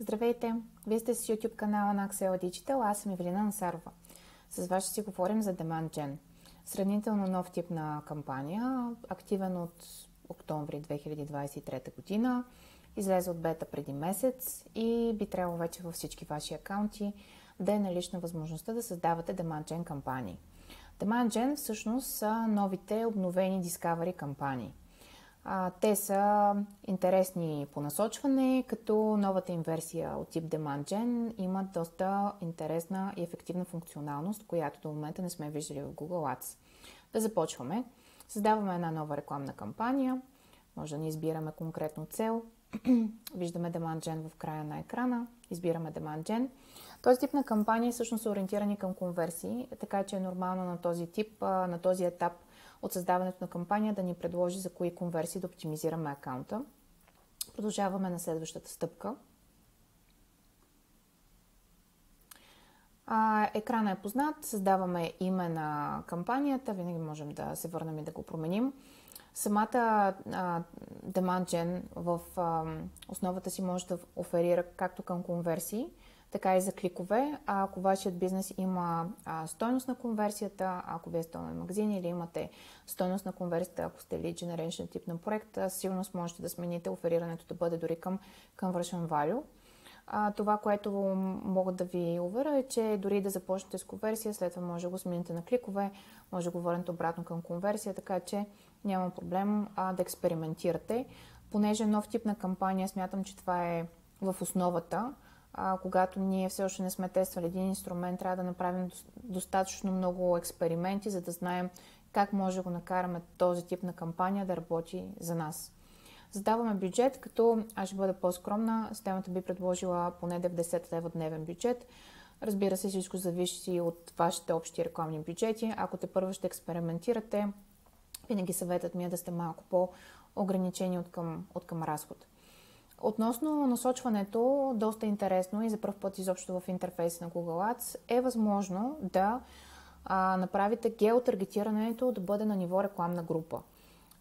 Здравейте! Вие сте с YouTube канала на Axela Digital, аз съм Евелина Насарова. С вас ще си говорим за Demand Gen. Сравнително нов тип на кампания, активен от октомври 2023 година, излезе от бета преди месец и би трябвало вече във всички ваши акаунти да е налична възможността да създавате Demand Gen кампании. Demand Gen всъщност са новите обновени Discovery кампании. Те са интересни по насочване, като новата им версия от тип Demand Gen има доста интересна и ефективна функционалност, която до момента не сме виждали в Google Ads. Да започваме. Създаваме една нова рекламна кампания. Може да ни избираме конкретно цел. Виждаме Demand Gen в края на екрана. Избираме Demand Gen. Този тип на кампании всъщност са ориентирани към конверсии, така че е нормално на този тип, на този етап от създаването на кампания да ни предложи за кои конверсии да оптимизираме акаунта. Продължаваме на следващата стъпка. Екранът е познат, създаваме име на кампанията, винаги можем да се върнем и да го променим. Самата Demand Gen в основата си може да оферира както към конверсии, така и за кликове. Ако вашият бизнес има стойност на конверсията, ако вие сте онлайн магазин или имате стойност на конверсията, ако сте lead generation тип на проект, сигурно можете да смените оферирането да бъде дори към conversion value. Това, което мога да ви уверя е, че дори да започнете с конверсия, след това може да го смените на кликове, може да го върнете обратно към конверсия, така че няма проблем да експериментирате. Понеже нов тип на кампания, смятам, че това е в основата. Когато ние все още не сме тествали един инструмент, трябва да направим достатъчно много експерименти, за да знаем как може да го накараме този тип на кампания да работи за нас. Задаваме бюджет, като аз ще бъда по-скромна. Системата би предложила поне 90 лева дневен бюджет. Разбира се, всичко зависи от вашите общи рекламни бюджети. Ако те първо ще експериментирате, винаги съветът ми е да сте малко по-ограничени от към разход. Относно насочването, доста интересно и за пръв път изобщо в интерфейса на Google Ads е възможно да направите геотаргетирането да бъде на ниво рекламна група.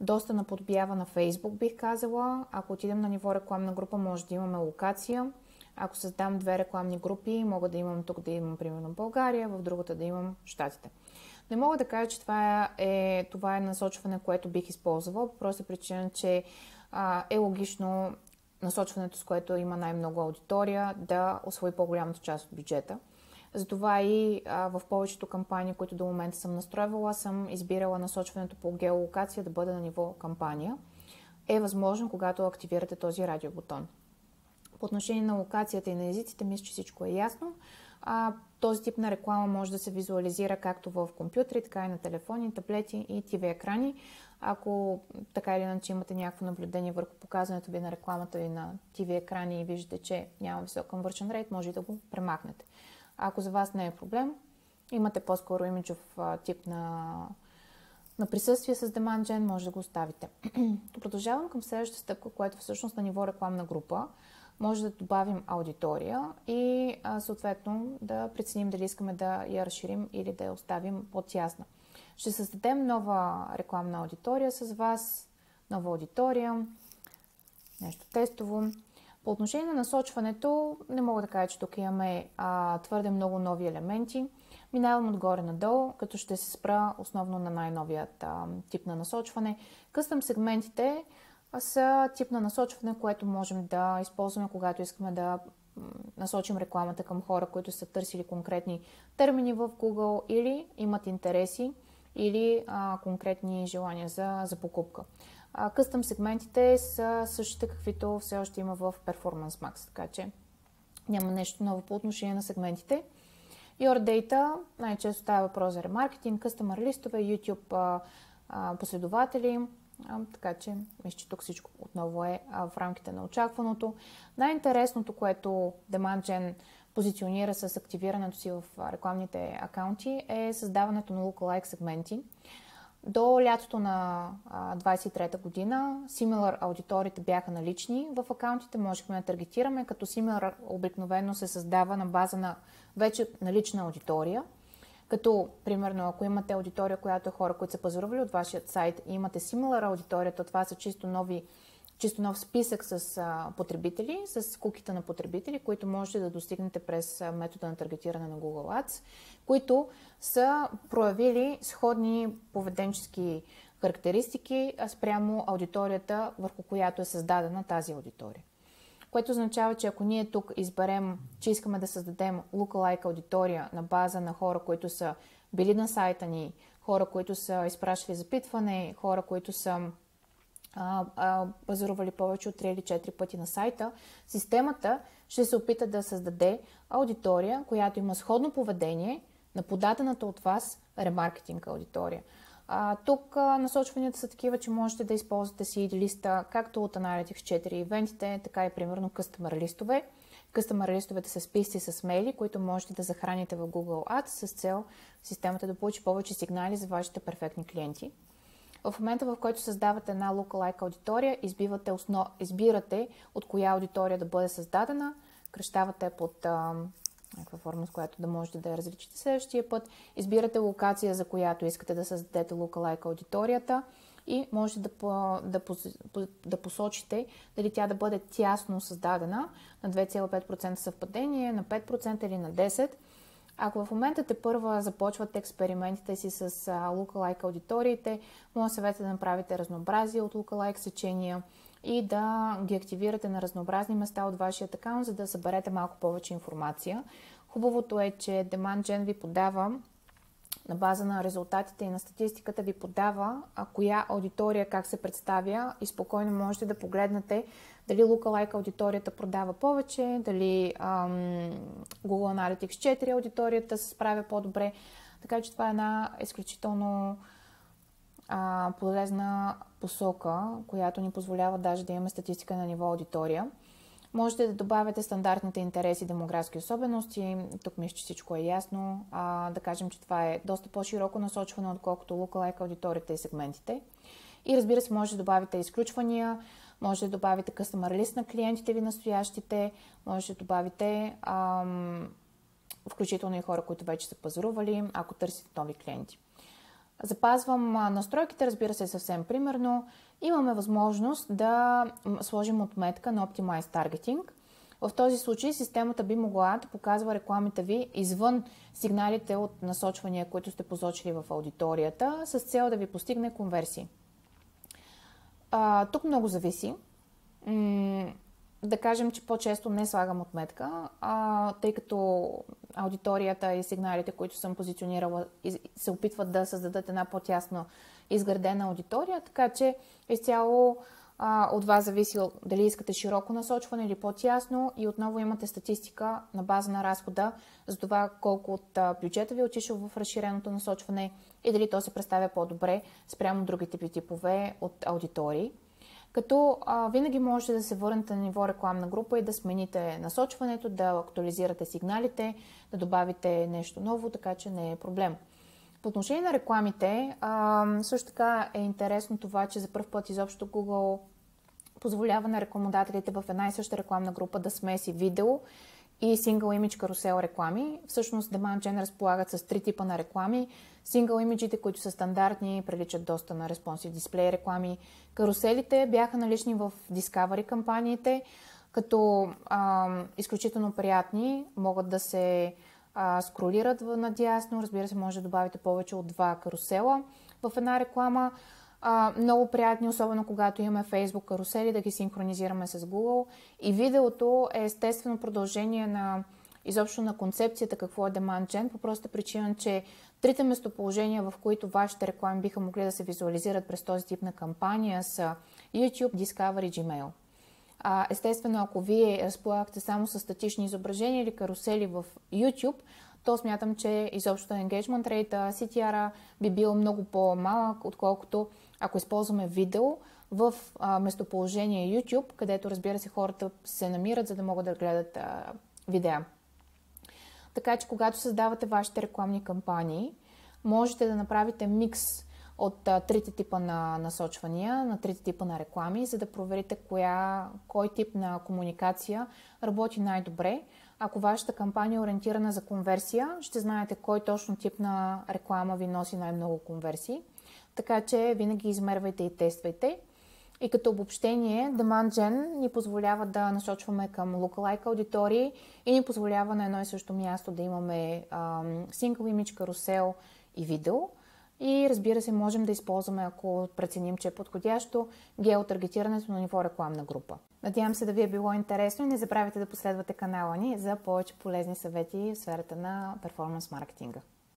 Доста наподобява на Facebook, бих казала. Ако отидем на ниво рекламна група, може да имаме локация. Ако създам две рекламни групи, мога да имам тук да имам примерно България, в другата да имам Щатите. Не мога да кажа, че това е насочване, което бих използвала, по проста причина, че е логично насочването, с което има най-много аудитория, да усвои по-голямата част от бюджета. Затова и в повечето кампании, които до момента съм настройвала, съм избирала насочването по геолокация да бъде на ниво кампания. Е възможно, когато активирате този радиобутон. По отношение на локацията и на езиците, мисля, че всичко е ясно. Този тип на реклама може да се визуализира както в компютри, така и на телефони, таблети и TV екрани. Ако така или иначе имате някакво наблюдение върху показването ви на рекламата ви на TV екрани и виждате, че няма висок conversion rate, може да го премахнете. Ако за вас не е проблем, имате по-скоро имиджов тип на присъствие с Demand Gen, може да го оставите. Продължавам към следващата стъпка, което всъщност на ниво рекламна група може да добавим аудитория и съответно да преценим дали искаме да я разширим или да я оставим по-тясна. Ще създадем нова рекламна аудитория с вас, нова аудитория, нещо тестово. По отношение на насочването, не мога да кажа, че тук имаме твърде много нови елементи. Минавам отгоре надолу, като ще се спра основно на най-новият тип на насочване. Къстъм сегментите са тип на насочване, което можем да използваме, когато искаме да насочим рекламата към хора, които са търсили конкретни термини в Google или имат интереси или конкретни желания за покупка. Къстъм сегментите са същите, каквито все още има в Performance Max, така че няма нещо ново по отношение на сегментите. Your Data, най-често става въпрос за ремаркетинг, customer листове, YouTube последователи, така че мисля, че тук всичко отново е в рамките на очакваното. Най-интересното, което Demand Gen позиционира с активирането си в рекламните акаунти, е създаването на lookalike сегменти. До лятото на 23-та година Similar аудиториите бяха налични в акаунтите, можехме да таргетираме, като Similar обикновено се създава на база на вече налична аудитория. Като, примерно, ако имате аудитория, която е хора, които са пазарували от вашия сайт и имате Similar аудиторията, това са чисто нови чисто нов списък с потребители, с куките на потребители, които можете да достигнете през метода на таргетиране на Google Ads, които са проявили сходни поведенчески характеристики спрямо аудиторията, върху която е създадена тази аудитория. Което означава, че ако ние тук изберем, че искаме да създадем lookalike аудитория на база на хора, които са били на сайта ни, хора, които са изпращали запитване, хора, които са базарували повече от 3 или 4 пъти на сайта, системата ще се опита да създаде аудитория, която има сходно поведение на подадената от вас ремаркетинг аудитория. Тук насочванията са такива, че можете да използвате seed листа, както от Analytics 4 ивентите, така и примерно Customer листове. Customer листовете са списъци с мейли, които можете да захраните в Google Ads с цел системата да получи повече сигнали за вашите перфектни клиенти. В момента, в който създавате една lookalike аудитория, избирате от коя аудитория да бъде създадена, кръщавате под някаква форма, с която да можете да я различите следващия път, избирате локация, за която искате да създадете lookalike аудиторията и можете да посочите дали тя да бъде тясно създадена на 2,5% съвпадение, на 5% или на 10%. Ако в момента тепърва започвате експериментите си с lookalike аудиториите, може съвета да направите разнообразие от lookalike сечения и да ги активирате на разнообразни места от вашия акаунт, за да съберете малко повече информация. Хубавото е, че Demand Gen ви подава на база на резултатите и на статистиката ви подава коя аудитория как се представя и спокойно можете да погледнете дали lookalike аудиторията продава повече, дали Google Analytics 4 аудиторията се справя по-добре. Така че това е една изключително полезна посока, която ни позволява даже да имаме статистика на ниво аудитория. Можете да добавяте стандартните интереси и демографски особености. Тук мисля, че всичко е ясно. Да кажем, че това е доста по-широко насочване, отколкото lookalike аудиторията и сегментите. И разбира се, може да добавите изключвания, може да добавите customer list на клиентите ви настоящите, може да добавите включително и хора, които вече са пазарували, ако търсите нови клиенти. Запазвам настройките, разбира се, съвсем примерно. Имаме възможност да сложим отметка на Optimize Targeting. В този случай системата би могла да показва рекламите ви извън сигналите от насочвания, които сте посочили в аудиторията, с цел да ви постигне конверсии. Тук много зависи. Да кажем, че по-често не слагам отметка, тъй като аудиторията и сигналите, които съм позиционирала, се опитват да създадат една по-тясно изградена аудитория, така че изцяло от вас зависи дали искате широко насочване или по-тясно и отново имате статистика на база на разхода за това колко от бюджета ви е отишъл в разширеното насочване и дали то се представя по-добре спрямо другите типове от аудитории. Като винаги можете да се върнете на ниво рекламна група и да смените насочването, да актуализирате сигналите, да добавите нещо ново, така че не е проблем. По отношение на рекламите, също така е интересно това, че за първ път изобщо Google позволява на рекламодателите в една и съща рекламна група да смеси видео и Single Image карусел реклами. Всъщност Demand Gen разполагат с 3 типа на реклами. Single Image-ите, които са стандартни, приличат доста на Responsive Display реклами. Каруселите бяха налични в Discovery кампаниите, като изключително приятни, могат да се скролират надясно. Разбира се, може да добавите повече от 2 карусела в една реклама. Много приятни, особено когато имаме Facebook карусели, да ги синхронизираме с Google. И видеото е естествено продължение на изобщо на концепцията какво е Demand Gen, по проста причина, че 3 местоположения, в които вашите реклами биха могли да се визуализират през този тип на кампания са YouTube, Discovery и Gmail. Естествено, ако вие разполагате само с статични изображения или карусели в YouTube, то смятам, че изобщо engagement rate, CTR би бил много по-малък, отколкото ако използваме видео в местоположение YouTube, където, разбира се, хората се намират, за да могат да гледат видеа. Така че, когато създавате вашите рекламни кампании, можете да направите микс от 3 типа на насочвания, на 3 типа на реклами, за да проверите кой тип на комуникация работи най-добре. Ако вашата кампания е ориентирана за конверсия, ще знаете кой точно тип на реклама ви носи най-много конверсии. Така че винаги измервайте и тествайте. И като обобщение, Demand Gen ни позволява да насочваме към lookalike аудитории и ни позволява на едно и също място да имаме Single Image, карусел и видео. И разбира се, можем да използваме, ако преценим, че е подходящо, геотаргетирането на ниво рекламна група. Надявам се да ви е било интересно и не забравяйте да последвате канала ни за повече полезни съвети в сферата на перформанс маркетинга.